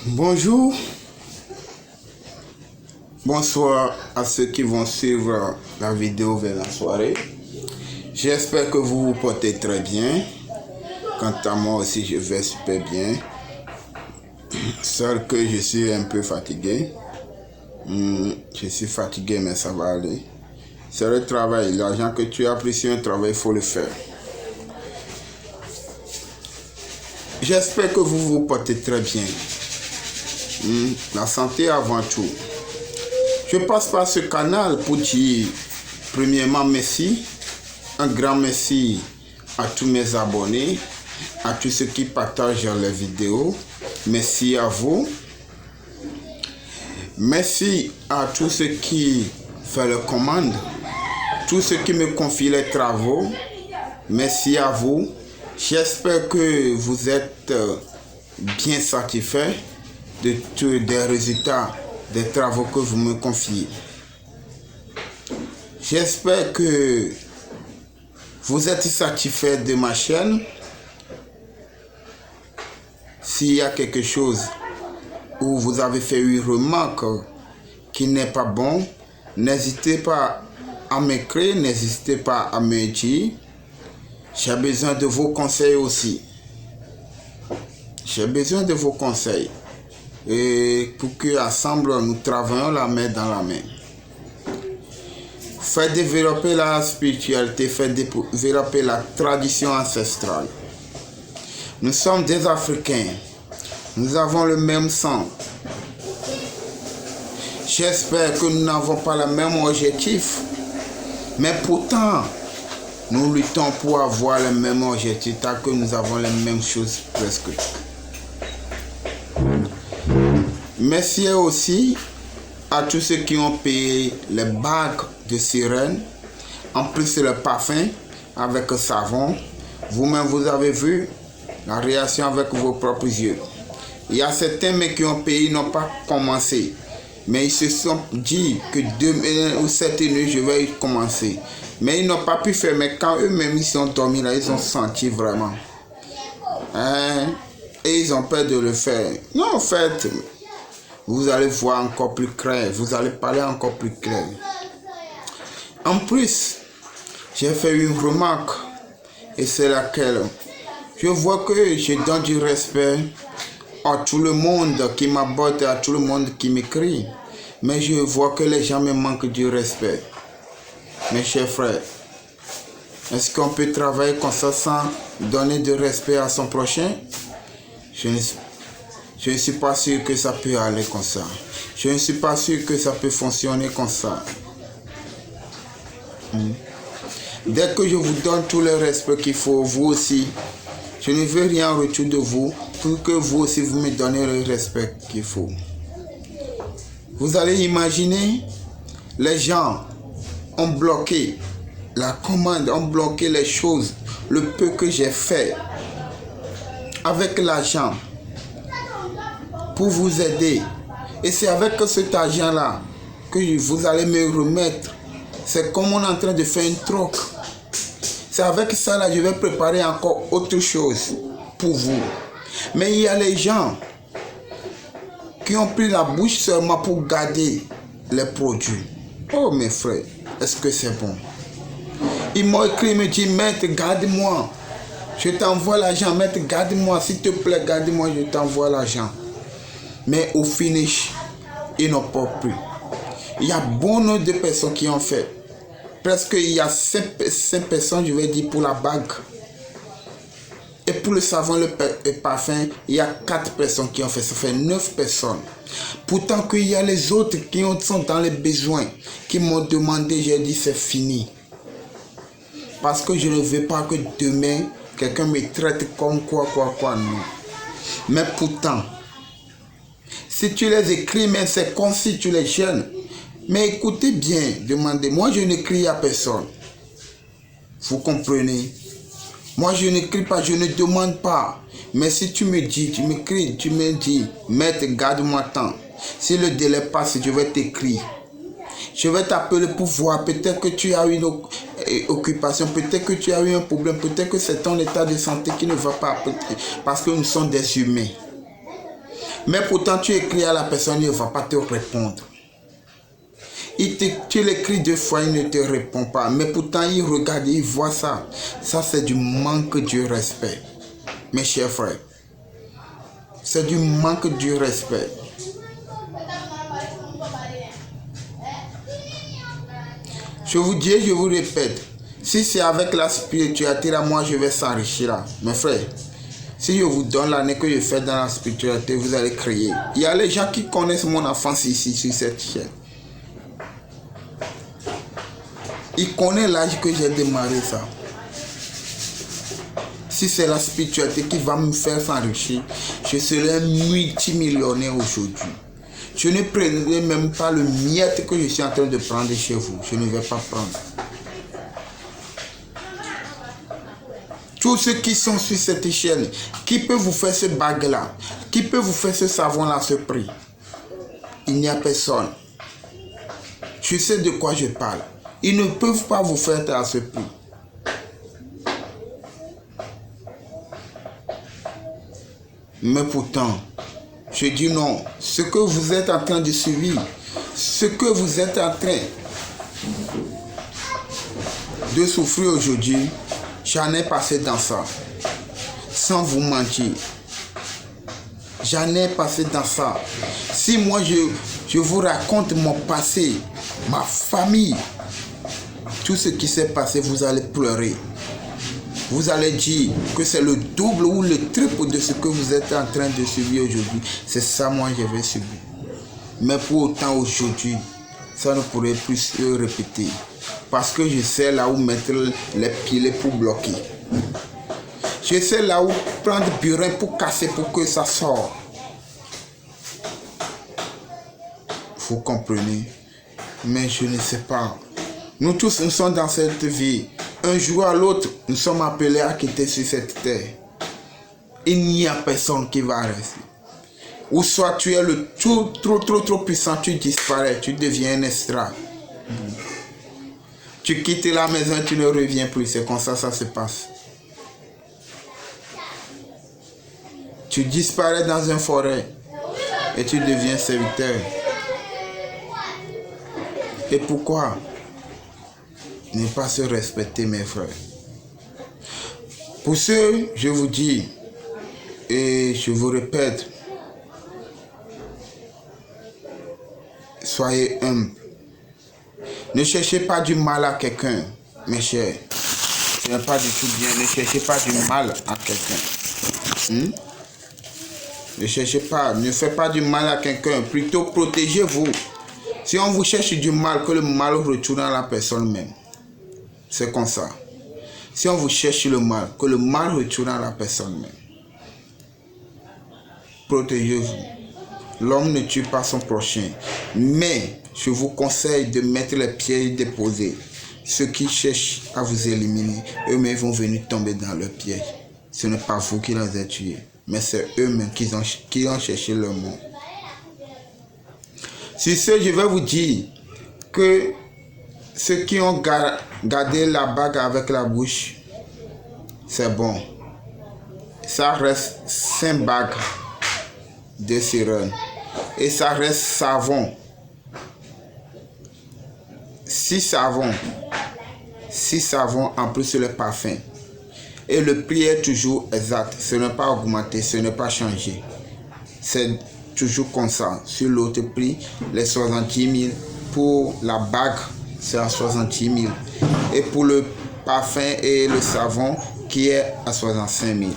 Bonjour, bonsoir à ceux qui vont suivre la vidéo vers la soirée. J'espère que vous vous portez très bien. Quant à moi aussi, je vais super bien. Seul que je suis un peu fatigué. Je suis fatigué, mais ça va aller. C'est le travail. L'argent que tu as pris sur un travail, il faut le faire. J'espère que vous vous portez très bien. La santé avant tout. Je passe par ce canal pour dire premièrement merci, un grand merci à tous mes abonnés, à tous ceux qui partagent les vidéos. Merci à vous. Merci à tous ceux qui font les commandes, tous ceux qui me confient les travaux. Merci à vous. J'espère que vous êtes bien satisfaits des résultats des travaux que vous me confiez. J'espère que vous êtes satisfait de ma chaîne. S'il y a quelque chose où vous avez fait une remarque qui n'est pas bon, n'hésitez pas à m'écrire, n'hésitez pas à me dire. J'ai besoin de vos conseils aussi. J'ai besoin de vos conseils. Et pour qu'ensemble nous travaillons la main dans la main. Faites développer la spiritualité, faites développer la tradition ancestrale. Nous sommes des Africains. Nous avons le même sang. J'espère que nous n'avons pas le même objectif. Mais pourtant, nous luttons pour avoir le même objectif, tant que nous avons les mêmes choses presque. Merci aussi à tous ceux qui ont payé les bagues de sirène, en plus le parfum avec le savon. Vous-même, vous avez vu la réaction avec vos propres yeux. Il y a certains mais qui ont payé, n'ont pas commencé. Mais ils se sont dit que demain ou cette nuit, je vais commencer. Mais ils n'ont pas pu faire. Mais quand eux-mêmes ils sont dormis là, ils ont senti vraiment. Et ils ont peur de le faire. Non, en fait, vous allez voir encore plus clair. Vous allez parler encore plus clair. En plus, j'ai fait une remarque. Et c'est laquelle? Je vois que je donne du respect à tout le monde qui m'aborde, à tout le monde qui m'écrit. Mais je vois que les gens me manquent du respect. Mes chers frères, est-ce qu'on peut travailler comme ça sans donner du respect à son prochain? Je ne suis pas sûr que ça peut aller comme ça. Je ne suis pas sûr que ça peut fonctionner comme ça. Dès que je vous donne tout le respect qu'il faut, vous aussi, je ne veux rien en retour de vous pour que vous aussi vous me donnez le respect qu'il faut. Vous allez imaginer, les gens ont bloqué la commande, ont bloqué les choses, le peu que j'ai fait avec l'argent pour vous aider. Et c'est avec cet argent-là que vous allez me remettre. C'est comme on est en train de faire une troc. C'est avec ça là je vais préparer encore autre chose pour vous. Mais il y a les gens qui ont pris la bouche seulement pour garder les produits. Oh mes frères, est-ce que c'est bon? Ils m'ont écrit, me dit, maître, garde-moi. Je t'envoie l'argent, maître, garde-moi. S'il te plaît, garde-moi, je t'envoie l'argent. Mais au finish, ils n'ont pas pris. Il y a bon nombre de personnes qui ont fait. Presque il y a 5 personnes, je vais dire, pour la bague. Et pour le savon, le parfum, il y a 4 personnes qui ont fait. Ça fait 9 personnes. Pourtant qu'il y a les autres qui sont dans les besoins, qui m'ont demandé, j'ai dit c'est fini. Parce que je ne veux pas que demain, quelqu'un me traite comme quoi, non. Mais pourtant, si tu les écris, mais c'est comme si tu les gênes. Mais écoutez bien, demandez. Moi, je n'écris à personne. Vous comprenez? Moi, je n'écris pas, je ne demande pas. Mais si tu me dis, tu m'écris, tu me dis, maître, garde-moi tant. Si le délai passe, je vais t'écrire. Je vais t'appeler pour voir. Peut-être que tu as une occupation, peut-être que tu as eu un problème, peut-être que c'est ton état de santé qui ne va pas. Parce que nous sommes des humains. Mais pourtant, tu écris à la personne, il ne va pas te répondre. Tu l'écris 2 fois, il ne te répond pas. Mais pourtant, il regarde, il voit ça. Ça, c'est du manque de respect. Mes chers frères. C'est du manque de respect. Je vous dis et je vous répète. Si c'est avec la spiritualité, là, moi, je vais s'enrichir là. Mes frères. Si je vous donne l'année que je fais dans la spiritualité, vous allez crier. Il y a les gens qui connaissent mon enfance ici, sur cette chaîne. Ils connaissent l'âge que j'ai démarré ça. Si c'est la spiritualité qui va me faire s'enrichir, je serai multimillionnaire aujourd'hui. Je ne prendrai même pas le miette que je suis en train de prendre chez vous. Je ne vais pas prendre. Tous ceux qui sont sur cette chaîne, qui peut vous faire ce bague-là, qui peut vous faire ce savon-là à ce prix? Il n'y a personne. Je sais de quoi je parle. Ils ne peuvent pas vous faire à ce prix. Mais pourtant, je dis non. Ce que vous êtes en train de subir, ce que vous êtes en train de souffrir aujourd'hui, j'en ai passé dans ça. Sans vous mentir. J'en ai passé dans ça. Si moi je vous raconte mon passé, ma famille, tout ce qui s'est passé, vous allez pleurer. Vous allez dire que c'est le double ou le triple de ce que vous êtes en train de subir aujourd'hui. C'est ça, moi, je vais subir. Mais pour autant, aujourd'hui, ça ne pourrait plus se répéter. Parce que je sais là où mettre les pilets pour bloquer. Je sais là où prendre burin pour casser pour que ça sorte. Vous comprenez? Mais je ne sais pas. Nous tous, nous sommes dans cette vie. Un jour à l'autre, nous sommes appelés à quitter sur cette terre. Il n'y a personne qui va rester. Ou soit tu es le trop puissant, tu disparais, tu deviens un extra. Tu quittes la maison, tu ne reviens plus. C'est comme ça, ça se passe. Tu disparais dans une forêt et tu deviens serviteur. Et pourquoi ne pas se respecter, mes frères? Pour ceux, je vous dis, et je vous répète, soyez humbles. Ne cherchez pas du mal à quelqu'un, mes chers. Ce n'est pas du tout bien. Ne cherchez pas du mal à quelqu'un. Ne cherchez pas, ne faites pas du mal à quelqu'un. Plutôt protégez-vous. Si on vous cherche du mal, que le mal retourne à la personne même. C'est comme ça. Si on vous cherche le mal, que le mal retourne à la personne même. Protégez-vous. L'homme ne tue pas son prochain. Mais je vous conseille de mettre les pièges déposés. Ceux qui cherchent à vous éliminer, eux-mêmes vont venir tomber dans le piège. Ce n'est pas vous qui les avez tués, mais c'est eux-mêmes qui ont cherché leur mort. Sur ce, je vais vous dire que ceux qui ont gardé la bague avec la bouche, c'est bon. Ça reste 5 bagues de sirène. Et ça reste savon. 6 savons. 6 savons en plus le parfum. Et le prix est toujours exact. Ce n'est pas augmenté, ce n'est pas changé. C'est toujours comme ça. Sur l'autre prix, les 70 000. Pour la bague, c'est à 70 000. Et pour le parfum et le savon, qui est à 65 000.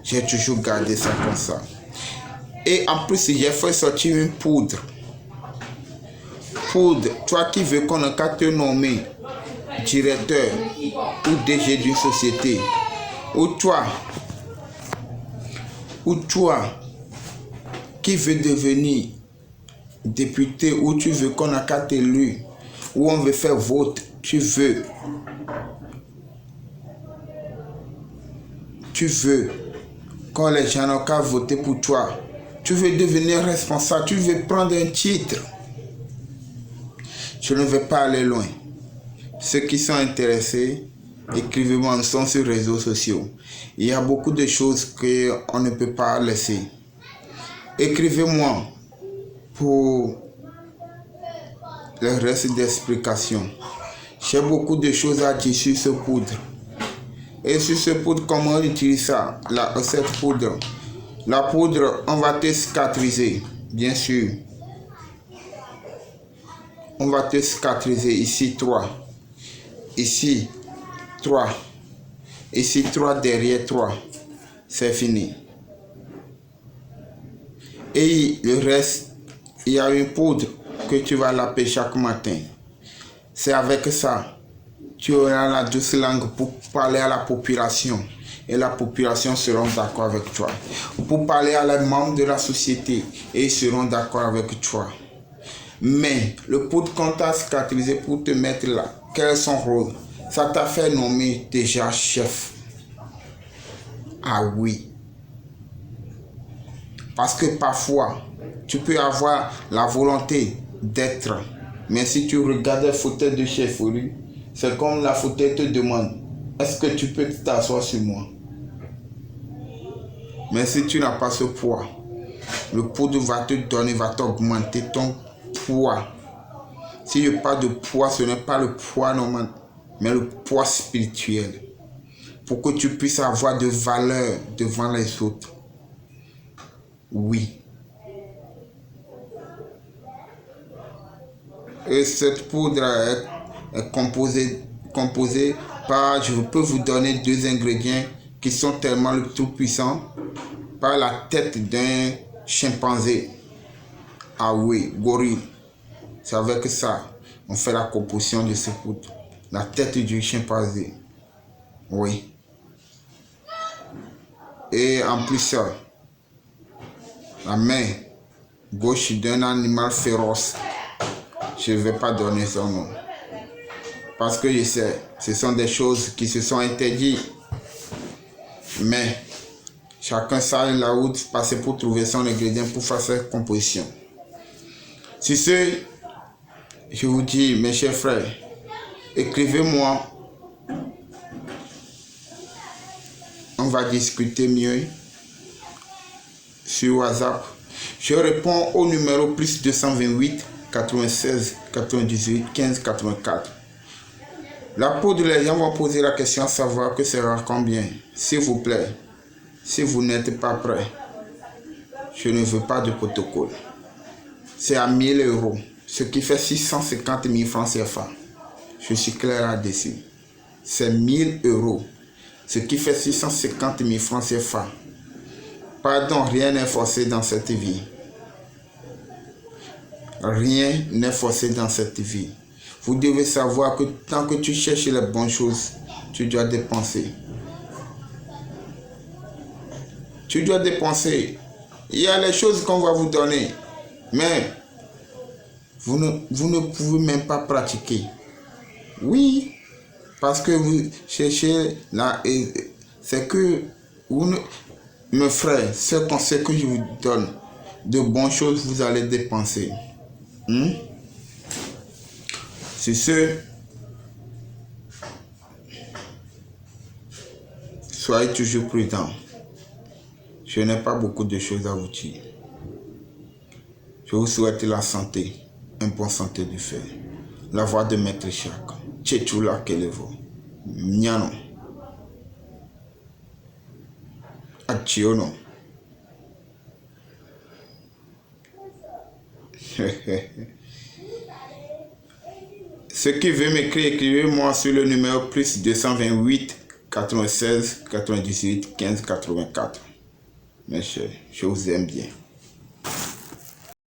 J'ai toujours gardé ça comme ça. Et en plus, j'ai fait sortir une poudre. Poudre, toi qui veux qu'on ait qu'à te nommer directeur ou DG d'une société, ou toi qui veux devenir député, ou tu veux qu'on ait qu'à t'élu, ou on veut faire vote, tu veux quand les gens n'ont qu'à voter pour toi, tu veux devenir responsable, tu veux prendre un titre. Je ne vais pas aller loin. Ceux qui sont intéressés, écrivez-moi, nous sommes sur les réseaux sociaux. Il y a beaucoup de choses qu'on ne peut pas laisser. Écrivez-moi pour le reste d'explications. J'ai beaucoup de choses à dire sur ce poudre. Et sur ce poudre, comment on utilise ça, cette poudre? La poudre, on va te cicatriser, bien sûr. On va te cicatriser ici 3. Ici 3. Ici 3, derrière 3. C'est fini. Et le reste, il y a une poudre que tu vas laver chaque matin. C'est avec ça, tu auras la douce langue pour parler à la population. Et la population sera d'accord avec toi. Pour parler à les membres de la société, et ils seront d'accord avec toi. Mais le poudre qu'on t'a cicatrisé pour te mettre là, quel est son rôle? Ça t'a fait nommer déjà chef. Ah oui. Parce que parfois, tu peux avoir la volonté d'être. Mais si tu regardes le fauteuil de chefferie, c'est comme la fauteuil te demande, est-ce que tu peux t'asseoir sur moi? Mais si tu n'as pas ce poids, le poudre va te donner, va t'augmenter ton poids. Si je parle de poids, ce n'est pas le poids normal, mais le poids spirituel. Pour que tu puisses avoir de valeur devant les autres. Oui. Et cette poudre est composée par, je peux vous donner 2 ingrédients qui sont tellement le tout puissant, par la tête d'un chimpanzé. Ah oui, gorille. C'est avec ça, on fait la composition de cette poudre. La tête du chimpanzé. Oui. Et en plus ça, la main gauche d'un animal féroce. Je ne vais pas donner son nom. Parce que je sais, ce sont des choses qui se sont interdites. Mais chacun sait la route passer pour trouver son ingrédient pour faire cette composition. Sur ce, je vous dis, mes chers frères, écrivez-moi. On va discuter mieux sur WhatsApp. Je réponds au numéro plus 228 96 98 15 84. La poudre, les gens vont poser la question à savoir que ça sera combien. S'il vous plaît, si vous n'êtes pas prêt, je ne veux pas de protocole. C'est à 1000 euros, ce qui fait 650 000 francs CFA. Je suis clair là-dessus. C'est 1000 euros, ce qui fait 650 000 francs CFA. Pardon, rien n'est forcé dans cette vie. Rien n'est forcé dans cette vie. Vous devez savoir que tant que tu cherches les bonnes choses, tu dois dépenser. Tu dois dépenser. Il y a les choses qu'on va vous donner, mais vous ne pouvez même pas pratiquer. Oui, parce que vous cherchez là, et c'est que vous ne, mes frères, ce conseil que je vous donne, de bonnes choses vous allez dépenser. C'est ce. Soyez toujours prudents. Je n'ai pas beaucoup de choses à vous dire. Je vous souhaite la santé, une bonne santé du fer. La voix de Maître Jacques. Tchétchoula Kelevo. Miano. Achiono. Ceux qui veulent m'écrire, écrivez-moi sur le numéro plus 228 96 98 15 84. Mes chers, je vous aime bien.